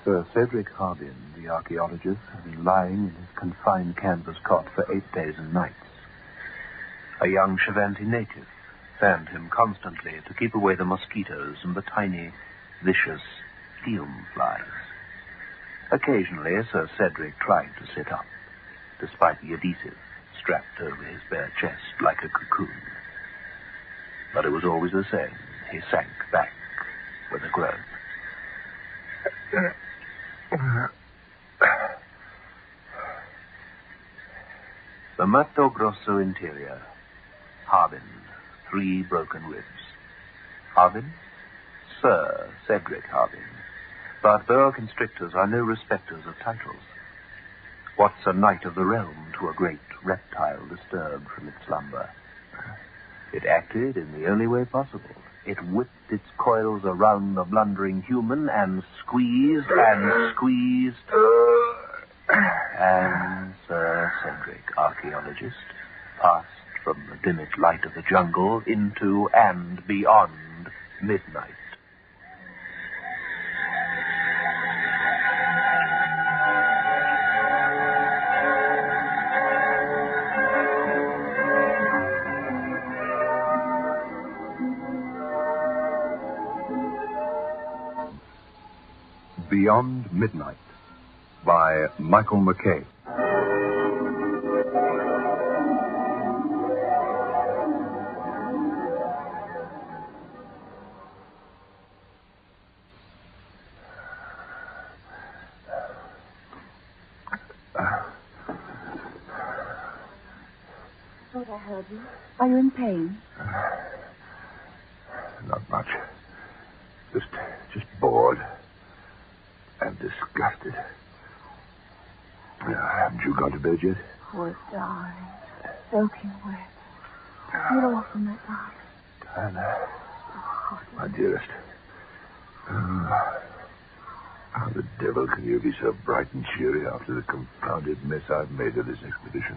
Sir Cedric Harbin, the archaeologist, had been lying in his confined canvas cot for 8 days and nights. A young Shivanti native fanned him constantly to keep away the mosquitoes and the tiny, vicious fume flies. Occasionally, Sir Cedric tried to sit up, despite the adhesive strapped over his bare chest like a cocoon. But it was always the same. He sank back with a groan. The Mato Grosso interior. Harbin, 3 broken ribs. Harbin? Sir Cedric Harbin. But boa constrictors are no respecters of titles. What's a knight of the realm to a great reptile disturbed from its slumber? It acted in the only way possible. It whipped its coils around the blundering human and squeezed and squeezed. And Sir Cedric, archaeologist, passed from the dimmed light of the jungle into and beyond midnight. Beyond Midnight by Michael McKay. Thought I heard you. Are you in pain? Not much. Just bored. And disgusted. Haven't you gone to bed yet? Poor darling. Soaking wet. Get off from that darling. Diana. My dearest. How the devil can you be so bright and cheery after the confounded mess I've made of this expedition?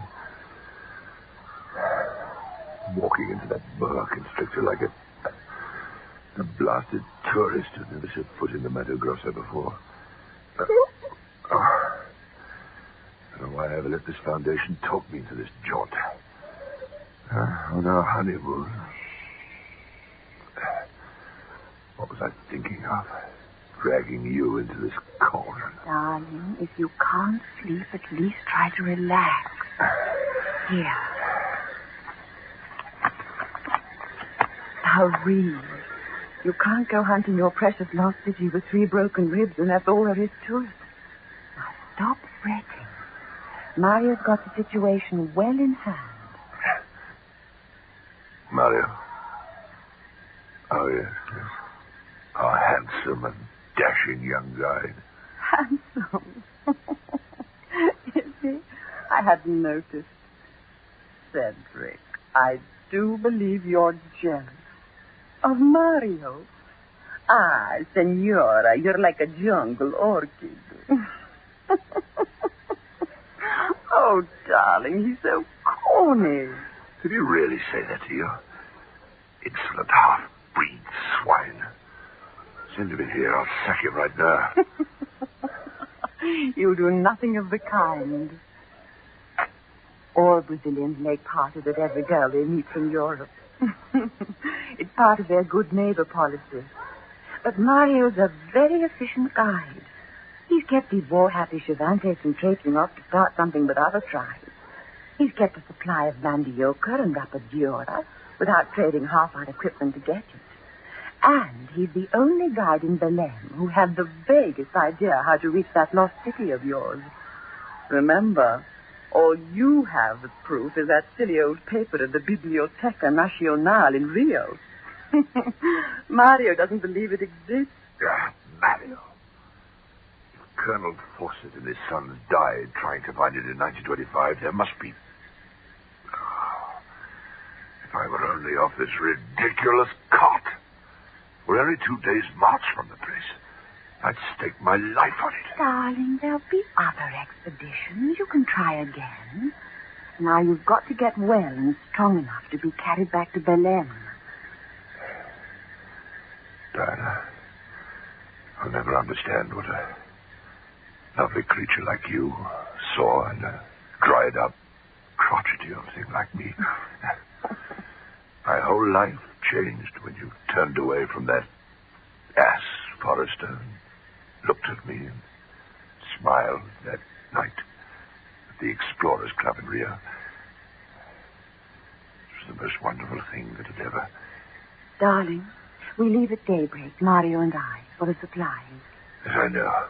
Walking into that boa constrictor like a blasted tourist who'd never set foot in the Mato Grosso before. I don't know why I ever let this foundation talk me into this jaunt. On our honeymoon. What was I thinking of? Dragging you into this cauldron. Darling, if you can't sleep, at least try to relax. Here. Hurry. You can't go hunting your precious lost city with 3 broken ribs, and that's all there is to it. Now, stop fretting. Mario's got the situation well in hand. Mario? Oh, yes. A handsome and dashing young guy. Handsome? Is he? I hadn't noticed. Cedric, I do believe you're jealous. Of Mario? Ah, Senora, you're like a jungle orchid. Oh, darling, he's so corny. Did he really say that to you? Insolent half-breed swine. Send him in here. I'll sack him right now. You'll do nothing of the kind. All Brazilians make parties at every girl they meet from Europe. It's part of their good neighbor policy. But Mario's a very efficient guide. He's kept these war-happy Shivantes from traipsing off to start something with other tribes. He's kept a supply of mandioca and rapadura without trading half our equipment to get it. And he's the only guide in Belém who had the vaguest idea how to reach that lost city of yours. Remember, all you have as proof is that silly old paper of the Biblioteca Nacional in Rio. Mario doesn't believe it exists. Mario. If Colonel Fawcett and his sons died trying to find it in 1925, there must be... If I were only off this ridiculous cot. We're only 2 days' march from the place. I'd stake my life on it. Darling, there'll be other expeditions. You can try again. Now you've got to get well and strong enough to be carried back to Belém. Diana, I'll never understand what lovely creature like you saw in a dried-up, crotchety old thing like me. My whole life changed when you turned away from that ass Forrester and looked at me and smiled that night at the Explorers Club in Rio. It was the most wonderful thing that had ever... Darling, we leave at daybreak, Mario and I, for the supplies. Yes, I know.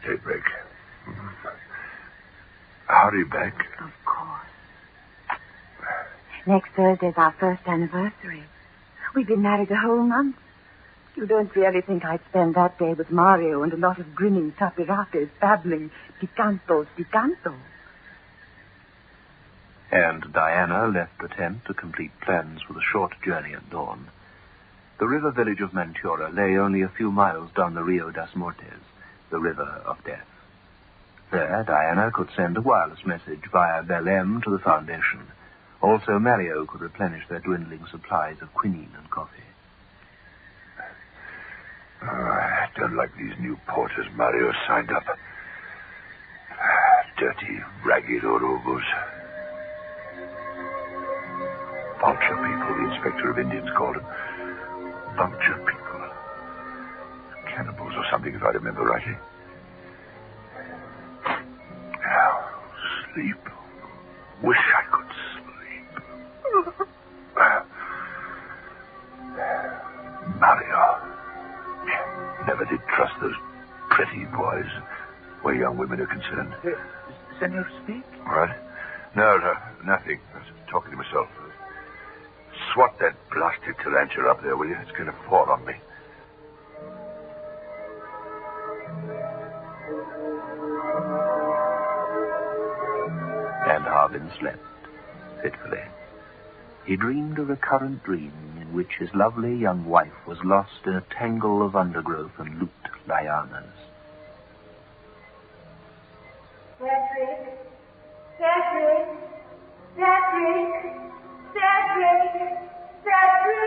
Daybreak. Hurry back. Of course. Next Thursday's our first anniversary. We've been married a whole month. You don't really think I'd spend that day with Mario and a lot of grinning tapirapes babbling picantos. And Diana left the tent to complete plans for the short journey at dawn. The river village of Mantura lay only a few miles down the Rio das Mortes, the river of death. There, Diana could send a wireless message via Bel-Em to the Foundation. Also, Mario could replenish their dwindling supplies of quinine and coffee. I don't like these new porters Mario signed up. Dirty, ragged Orogos. Vulture people, the inspector of Indians called them. Vulture people. Cannibals or something, if I remember rightly. Now, sleep. Wish I could sleep. Mario. Never did trust those pretty boys where young women are concerned. Senor, speak? What? No, nothing. I was talking to myself. Swat that blasted tarantula up there, will you? It's going to fall on me. And Harbin slept fitfully. He dreamed a recurrent dream in which his lovely young wife was lost in a tangle of undergrowth and looped lianas. Cedric! Cedric! Cedric! Cedric! Cedric!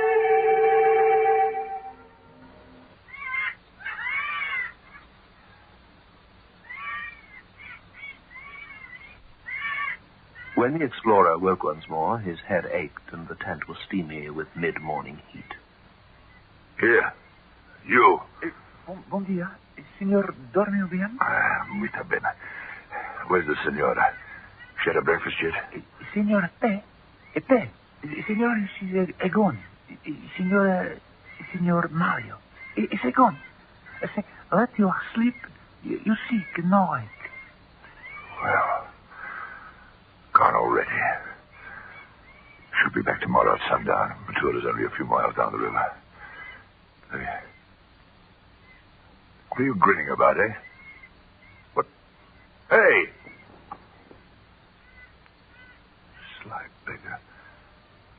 When the explorer woke once more, his head ached and the tent was steamy with mid-morning heat. Here. You. Bom dia. Senor dormiu bien? Muito bene. Where's the senora? She had a breakfast yet? Senor, te. Senor, she's gone. Senor Mario. Is gone. Let you sleep. You sick, night. Well, gone already. She'll be back tomorrow at sundown. Matura's only a few miles down the river. What are you grinning about, eh? What? Hey! Sly beggar.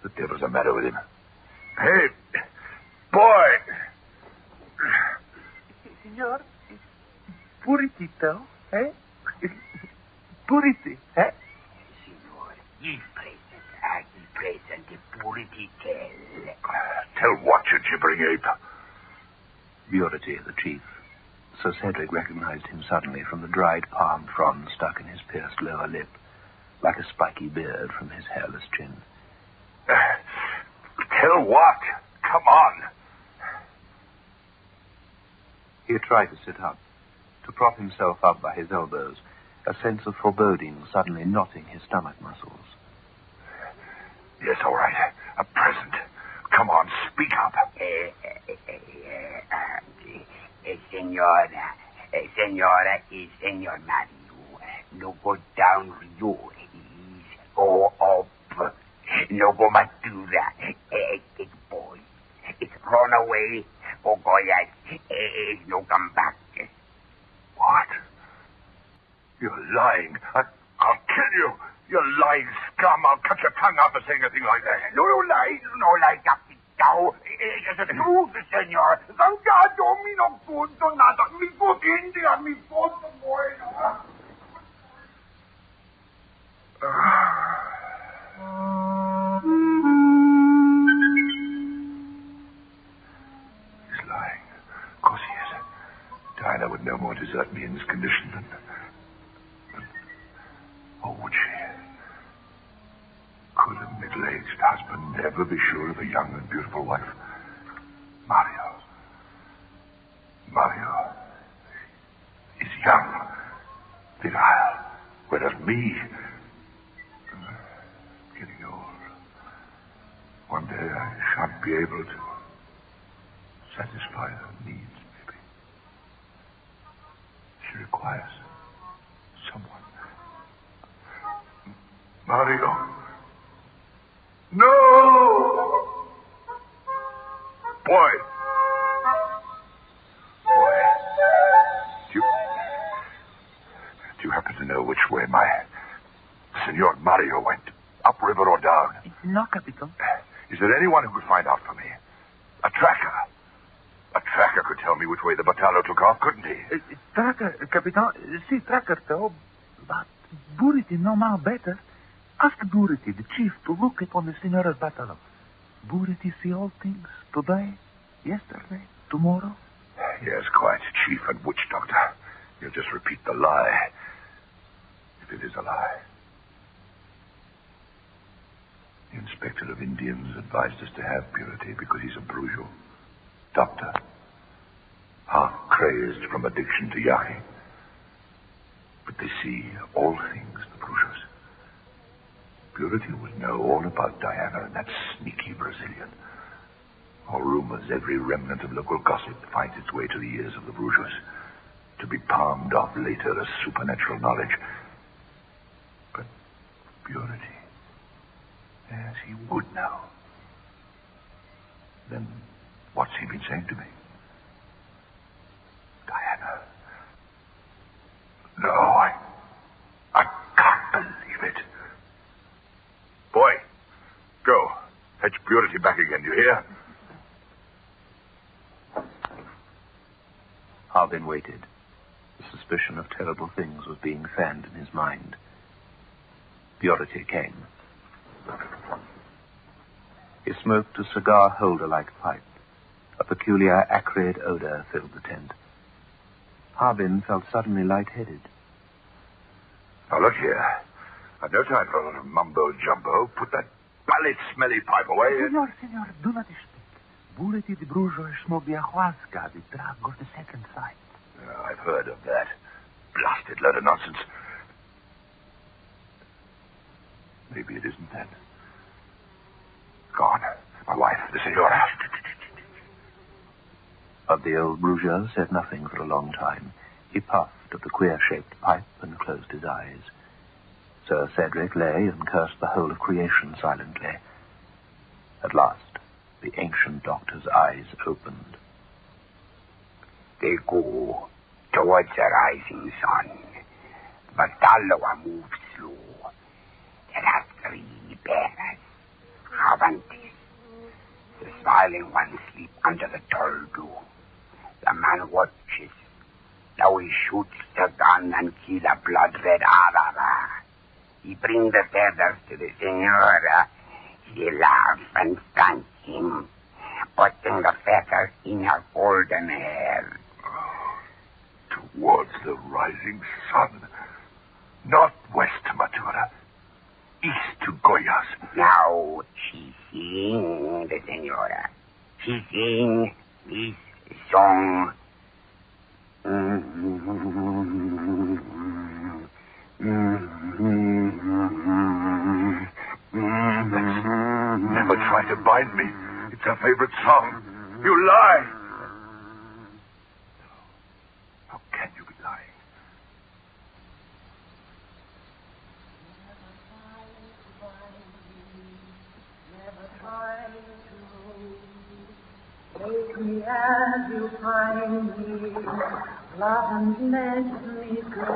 The devil's the matter with him? Hey! Boy! Senor, puritito, eh? Purity, eh? Signor, il present purity tell. Tell what, you gibbering ape? Purity, the chief. So Cedric recognized him suddenly from the dried palm frond stuck in his pierced lower lip, like a spiky beard from his hairless chin. Tell what? Come on. He tried to sit up, to prop himself up by his elbows, a sense of foreboding suddenly knotting his stomach muscles. Yes, all right. A present. Come on, speak up. Senora, Senor Mario. No go down Rio. Go up. No go Matura. Big boy. It's run away. Oh, Goyas. No come back. What? You're lying. I'll kill you. You lying scum. I'll cut your tongue out for saying a thing like that. No lie, Capitão. It's the truth, senor. Zangado, mi no punto nada. Mi foot India, mi foot bueno. He's lying. Of course he is. Diana would no more desert me in condition, and oh, would she? Could a middle-aged husband ever be sure of a young and beautiful wife? Mario is young, virile, whereas me, getting old. One day I shan't be able to satisfy her needs, maybe. She requires someone. Mario. No! Boy. Do you happen to know which way my Senor Mario went? Upriver or down? No, Capitan. Is there anyone who could find out for me? A tracker. A tracker could tell me which way the Battalo took off, couldn't he? Tracker, Capitan. See, tracker, though. But Buriti know now better. Ask Buriti, the chief, to look upon the Signora's Battalo. Buriti see all things. Today, yesterday, tomorrow. Yes, quite. Chief and witch doctor. He'll just repeat the lie. If it is a lie. The inspector of Indians advised us to have Purity because he's a Brujo. Doctor. Half crazed from addiction to yaki. But they see all things, the Brujos. Purity would know all about Diana and that sneaky Brazilian. All rumors, every remnant of local gossip finds its way to the ears of the Brujos, to be palmed off later as supernatural knowledge. But Purity, yes, he would know. Then what's he been saying to me? Diana. No, I can't believe it. Boy, go. Fetch Purity back again, do you hear? Harbin waited. The suspicion of terrible things was being fanned in his mind. Purity came. He smoked a cigar-holder-like pipe. A peculiar acrid odor filled the tent. Harbin felt suddenly lightheaded. Now, look here. I've no time for a lot of mumbo-jumbo. Put that ballet-smelly pipe away. Senor, do not speak. Buriti the Brujo smoke the ayahuasca, the drug of the second sight. I've heard of that. Blasted load of nonsense. Maybe it isn't that. Gone. My wife, the senora. But the old Brujo said nothing for a long time. He puffed at the queer-shaped pipe and closed his eyes. Sir Cedric lay and cursed the whole of creation silently. At last, the ancient doctor's eyes opened. They go towards the rising sun. Bataloa moves slow. There are 3 bearers. Havantis. The smiling one sleep under the tall blue. The man watches. Now he shoots the gun and kill a blood-red Arara. He bring the feathers to the senora. She laugh and thank him, putting the feathers in her golden hair. Towards the rising sun. Northwest to Matura. East to Goyas. Now she sing, the senora. She sing this song. Never try to bind me. It's her favorite song. You lie. How can you be lying? Take me as you find me, love and let me go.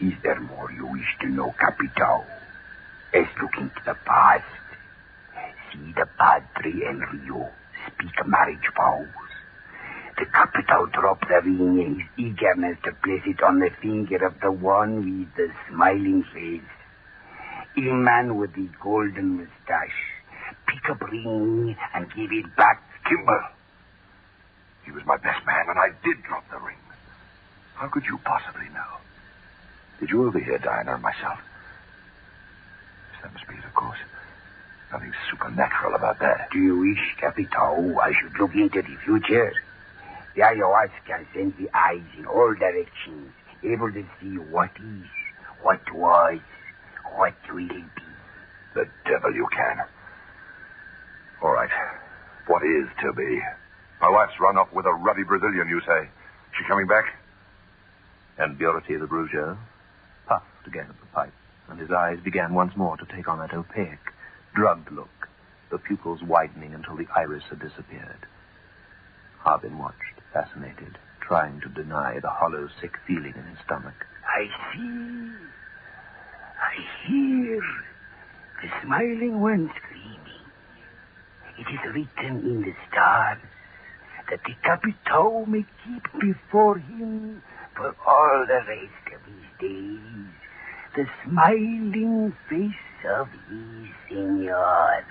Is there more you wish to know, Capitão? Let's look into the past. See the Padre and Rio speak marriage vows. The Capitão dropped the ring in his eagerness to place it on the finger of the one with the smiling face. A man with the golden mustache pick up ring and give it back. Kimber. He was my best man, and I did drop the ring. How could you possibly know? Did you overhear Diana and myself? Yes, that must be it, of course. Nothing supernatural about that. Do you wish, Capitão, I should look into the future? The ayahuasca sends the eyes in all directions, able to see what is, what was, what will be. The devil you can. All right. What is to be? My wife's run off with a ruddy Brazilian, you say. She coming back? And Buriti the Bruger puffed again at the pipe, and his eyes began once more to take on that opaque, drugged look, the pupils widening until the iris had disappeared. Harbin watched, fascinated, trying to deny the hollow, sick feeling in his stomach. I see. I hear the smiling one screaming. It is written in the stars that the Capitão may keep before him for all the rest of his days the smiling face of his senora.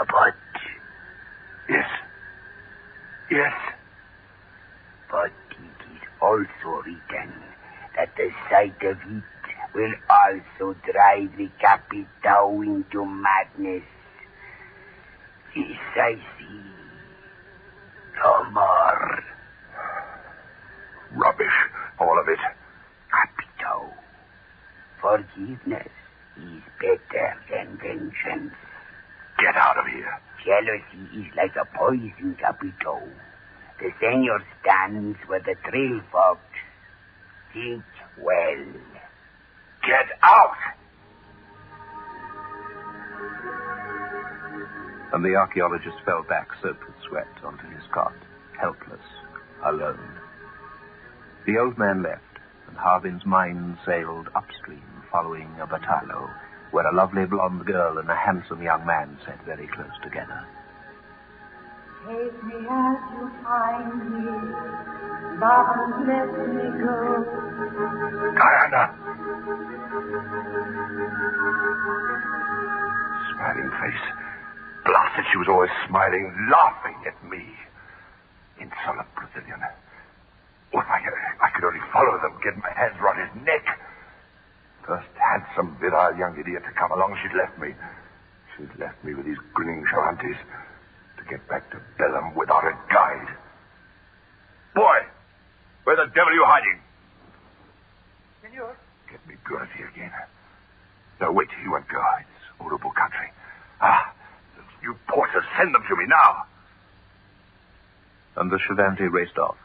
But... Yes. Yes. But it is also written that the sight of it will also drive the Capitão into madness. This I see. No more. Rubbish, all of it. Capitão, forgiveness is better than vengeance. Get out of here. Jealousy is like a poison, Capitão. The senor stands where the trail forks. Think well. Get out! And the archaeologist fell back, soaked with sweat, onto his cot, helpless, alone. The old man left, and Harbin's mind sailed upstream, following a batalo, where a lovely blonde girl and a handsome young man sat very close together. Take me as you find me, but let me go. Diana! Smiling face. Blasted, she was always smiling, laughing at me. Insolent Brazilian. Well, I could only follow them, get my hands around his neck. First handsome, virile young idiot to come along, she'd left me. She'd left me with these grinning Charentes to get back to Bellum without a guide. Boy, where the devil are you hiding? Senor? Get me Buriti again. No, wait, he won't go. It's Urubu country. Ah, you porters, send them to me now. And the Chevante raced off,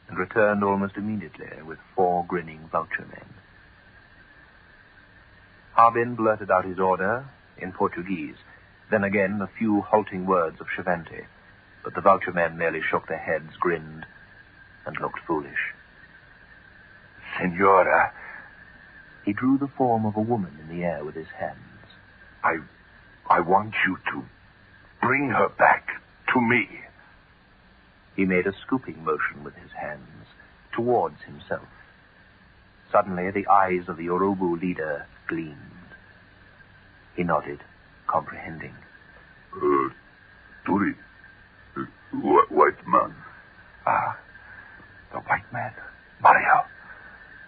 and returned almost immediately with 4 grinning vulture men. Harbin blurted out his order in Portuguese, then again a few halting words of Chevante, but the vulture men merely shook their heads, grinned, and looked foolish. Senora. He drew the form of a woman in the air with his hands. I want you to bring her back to me. He made a scooping motion with his hands towards himself. Suddenly, the eyes of the Urubu leader gleamed. He nodded, comprehending. Turi. White man. Ah, the white man. Mario.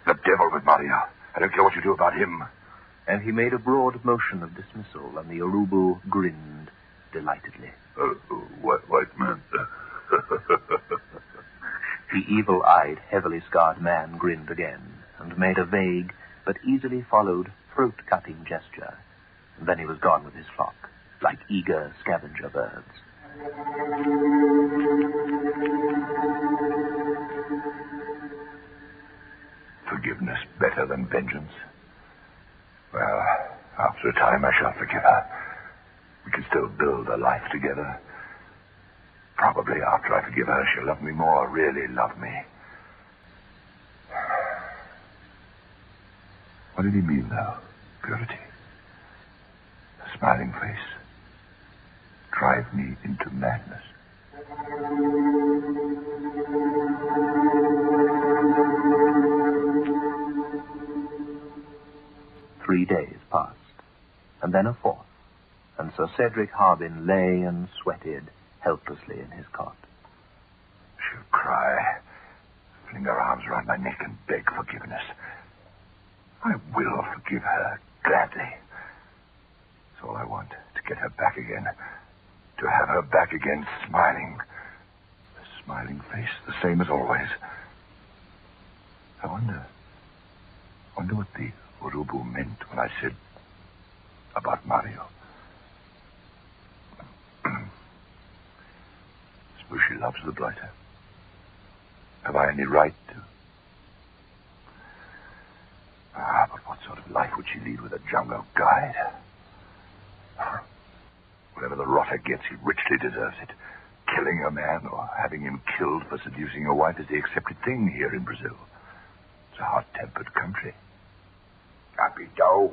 The devil with Mario. I don't care what you do about him. And he made a broad motion of dismissal, and the Urubu grinned delightedly. White man. The evil-eyed, heavily scarred man grinned again, and made a vague, but easily followed, throat-cutting gesture. And then he was gone with his flock, like eager scavenger birds. Forgiveness better than vengeance. Well, after a time I shall forgive her. We can still build a life together. Probably after I forgive her, she'll love me more, really love me. What did he mean, though? Purity. The smiling face. Drive me into madness. 3 days passed, and then a fourth, and Sir Cedric Harbin lay and sweated helplessly in his cot. She'll cry, fling her arms around my neck and beg forgiveness. I will forgive her gladly. It's all I want, to get her back again. To have her back again, smiling. The smiling face, the same as always. I wonder what the Urubu meant when I said about Mario. Suppose she loves the blighter. Have I any right to? But what sort of life would she lead with a jungle guide? Whatever the rotter gets, he richly deserves it. Killing a man or having him killed for seducing a wife is the accepted thing here in Brazil. It's a hot-tempered country. Capitão,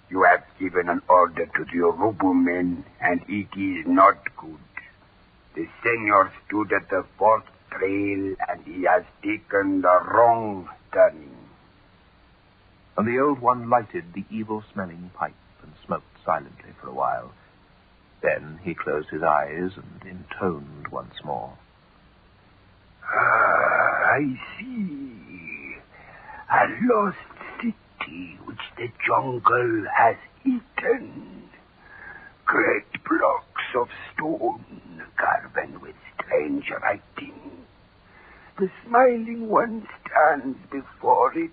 you have given an order to the Urubu men, and it is not good. The senor stood at the fourth trail, and he has taken the wrong turning. And the old one lighted the evil-smelling pipe and smoked silently for a while. Then he closed his eyes and intoned once more. I see. A lost city which the jungle has eaten. Great blocks of stone carven with strange writing. The smiling one stands before it,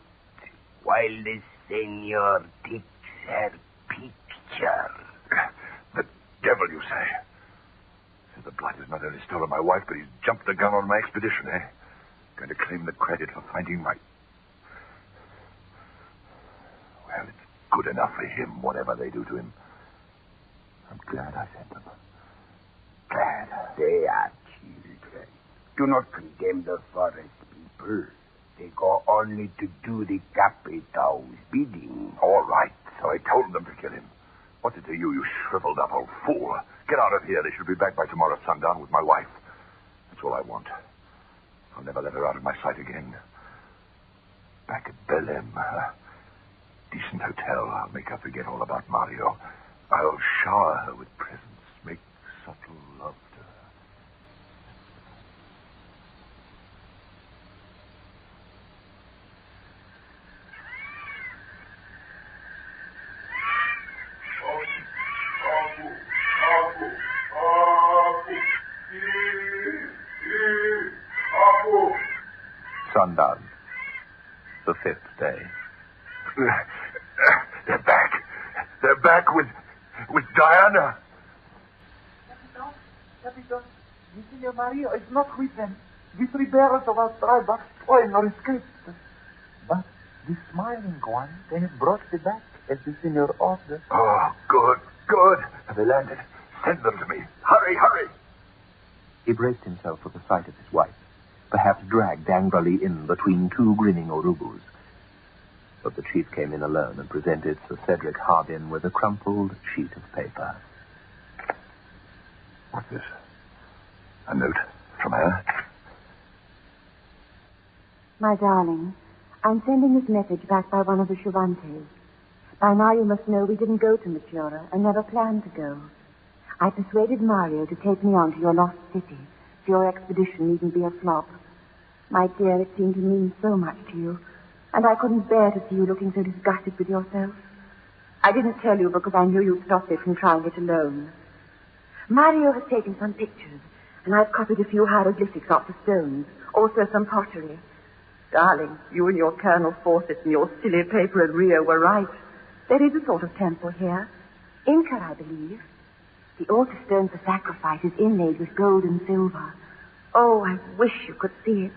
while the senor takes her picture. The devil, you say? So the blighter's not only stolen my wife, but he's jumped the gun on my expedition, eh? Going to claim the credit for finding my... Well, it's good enough for him, whatever they do to him. I'm glad I sent them. Glad. They are children. Do not condemn the forest people. They go only to do the Capitão's bidding. All right, so I told them to kill him. What's it to you, you shriveled up old fool? Get out of here. They should be back by tomorrow sundown with my wife. That's all I want. I'll never let her out of my sight again. Back at Belém, a decent hotel. I'll make her forget all about Mario. I'll shower her with presents, make subtle love to her. Sundown, the fifth day. They're back. They're back with Diana. Capitão, the Senor Mario is not with them. The 3 bearers of our tribe are stolen or escaped. But the smiling one, they have brought them back as the Senor ordered. Oh, good. Have they landed? Send them to me. Hurry. He braced himself for the sight of his wife, perhaps dragged angrily in between 2 grinning Urubus. But the chief came in alone and presented Sir Cedric Harbin with a crumpled sheet of paper. What's this? A note from her? My darling, I'm sending this message back by one of the Cervantes. By now you must know we didn't go to Matura and never planned to go. I persuaded Mario to take me on to your lost city, so your expedition needn't be a flop. My dear, it seemed to mean so much to you, and I couldn't bear to see you looking so disgusted with yourself. I didn't tell you because I knew you'd stop me from trying it alone. Mario has taken some pictures, and I've copied a few hieroglyphics off the stones, also some pottery. Darling, you and your Colonel Fawcett and your silly paper at Rio were right. There is a sort of temple here. Inca, I believe. The altar stone for sacrifice is inlaid with gold and silver. Oh, I wish you could see it.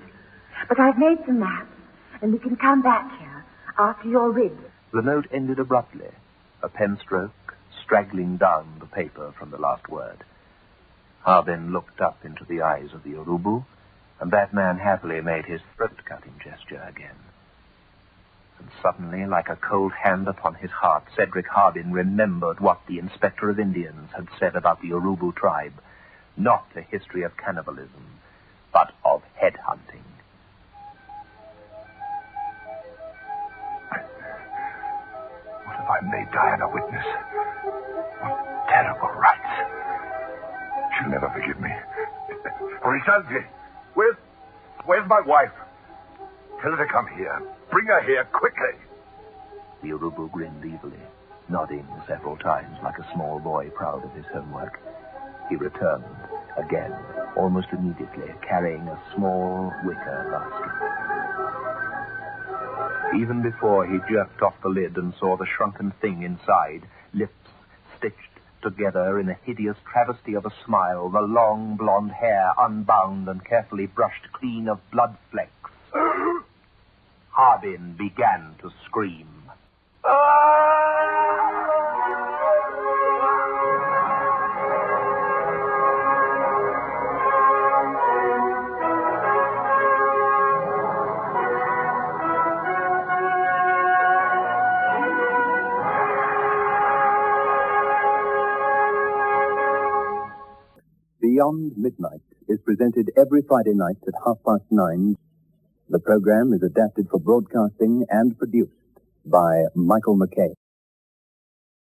But I've made some maps, and we can come back here after you're rid. The note ended abruptly, a pen stroke straggling down the paper from the last word. Harbin looked up into the eyes of the Urubu, and that man happily made his throat-cutting gesture again. And suddenly, like a cold hand upon his heart, Cedric Harbin remembered what the Inspector of Indians had said about the Urubu tribe. Not a history of cannibalism, but of headhunting. What have I made Diana witness? What terrible rights. She'll never forgive me. Risaldi, where's my wife? Tell her to come here. Bring her here quickly. The Urubu grinned evilly, nodding several times like a small boy proud of his homework. He returned, again, almost immediately, carrying a small wicker basket. Even before he jerked off the lid and saw the shrunken thing inside, lips stitched together in a hideous travesty of a smile, the long blonde hair unbound and carefully brushed clean of blood flecks, Harbin began to scream. Beyond Midnight is presented every Friday night at 9:30. The program is adapted for broadcasting and produced by Michael McKay.